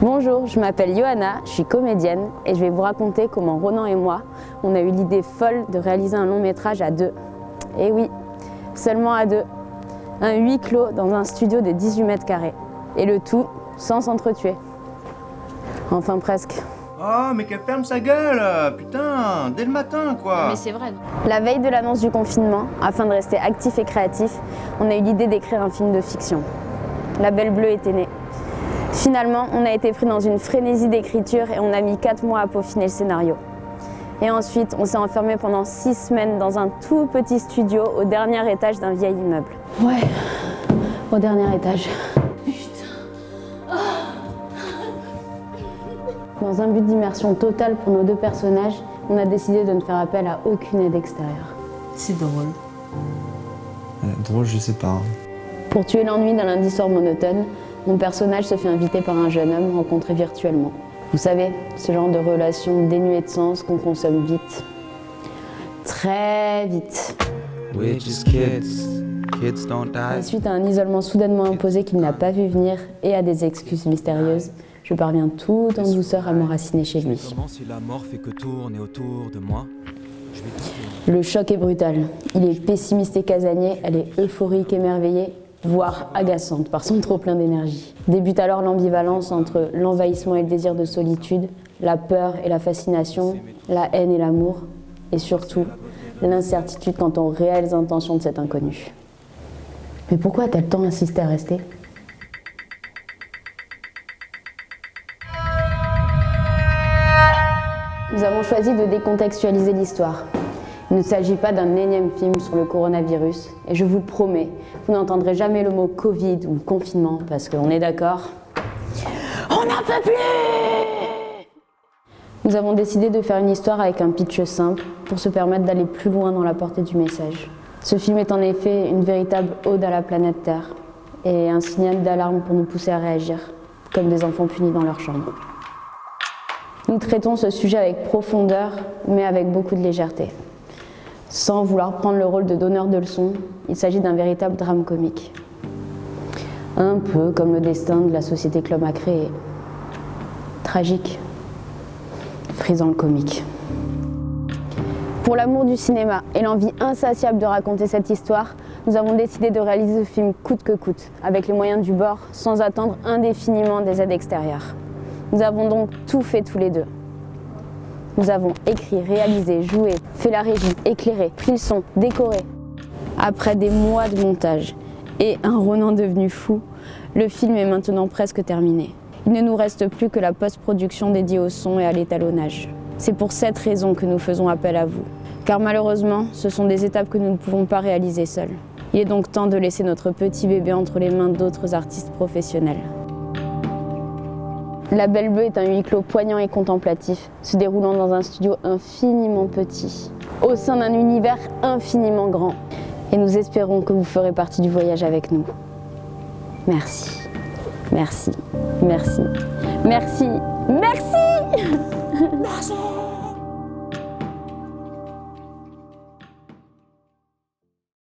Bonjour, je m'appelle Johanna, je suis comédienne et je vais vous raconter comment Ronan et moi, on a eu l'idée folle de réaliser un long métrage à deux. Et oui, seulement à deux. Un huis clos dans un studio de 18 mètres carrés. Et le tout sans s'entretuer. Enfin presque. Oh, mais qu'elle ferme sa gueule! Putain, dès le matin, quoi! Mais c'est vrai, non? La veille de l'annonce du confinement, afin de rester actif et créatif, on a eu l'idée d'écrire un film de fiction. La Belle Bleue était née. Finalement, on a été pris dans une frénésie d'écriture et on a mis 4 mois à peaufiner le scénario. Et ensuite, on s'est enfermé pendant 6 semaines dans un tout petit studio au dernier étage d'un vieil immeuble. Ouais, au dernier étage. Dans un but d'immersion totale pour nos deux personnages, on a décidé de ne faire appel à aucune aide extérieure. C'est drôle. Drôle, je sais pas. Pour tuer l'ennui d'un lundi soir monotone, mon personnage se fait inviter par un jeune homme rencontré virtuellement. Vous savez, ce genre de relation dénuée de sens qu'on consomme vite. Très vite. We're just kids. Kids don't die. Et suite à un isolement soudainement imposé qu'il n'a pas vu venir et à des excuses mystérieuses, je parviens tout en douceur à m'enraciner chez lui. Si la mort fait que tourner autour de moi, je vais... Le choc est brutal. Il est pessimiste et casanier, elle est euphorique, émerveillée, voire agaçante par son trop-plein d'énergie. Débute alors l'ambivalence entre l'envahissement et le désir de solitude, la peur et la fascination, la haine et l'amour, et surtout l'incertitude quant aux réelles intentions de cet inconnu. Mais pourquoi a-t-elle tant insisté à rester ? Nous avons choisi de décontextualiser l'histoire. Il ne s'agit pas d'un énième film sur le coronavirus, et je vous promets, vous n'entendrez jamais le mot Covid ou confinement, parce qu'on est d'accord, on n'en peut plus! Nous avons décidé de faire une histoire avec un pitch simple, pour se permettre d'aller plus loin dans la portée du message. Ce film est en effet une véritable ode à la planète Terre, et un signal d'alarme pour nous pousser à réagir, comme des enfants punis dans leur chambre. Nous traitons ce sujet avec profondeur, mais avec beaucoup de légèreté. Sans vouloir prendre le rôle de donneur de leçons, il s'agit d'un véritable drame comique. Un peu comme le destin de la société que l'homme a créée. Tragique, frisant le comique. Pour l'amour du cinéma et l'envie insatiable de raconter cette histoire, nous avons décidé de réaliser ce film coûte que coûte, avec les moyens du bord, sans attendre indéfiniment des aides extérieures. Nous avons donc tout fait tous les deux. Nous avons écrit, réalisé, joué, fait la régie, éclairé, pris le son, décoré. Après des mois de montage et un Ronan devenu fou, le film est maintenant presque terminé. Il ne nous reste plus que la post-production dédiée au son et à l'étalonnage. C'est pour cette raison que nous faisons appel à vous. Car malheureusement, ce sont des étapes que nous ne pouvons pas réaliser seuls. Il est donc temps de laisser notre petit bébé entre les mains d'autres artistes professionnels. La Belle Bleue est un huis clos poignant et contemplatif, se déroulant dans un studio infiniment petit, au sein d'un univers infiniment grand. Et nous espérons que vous ferez partie du voyage avec nous. Merci, merci, merci, merci, merci, merci.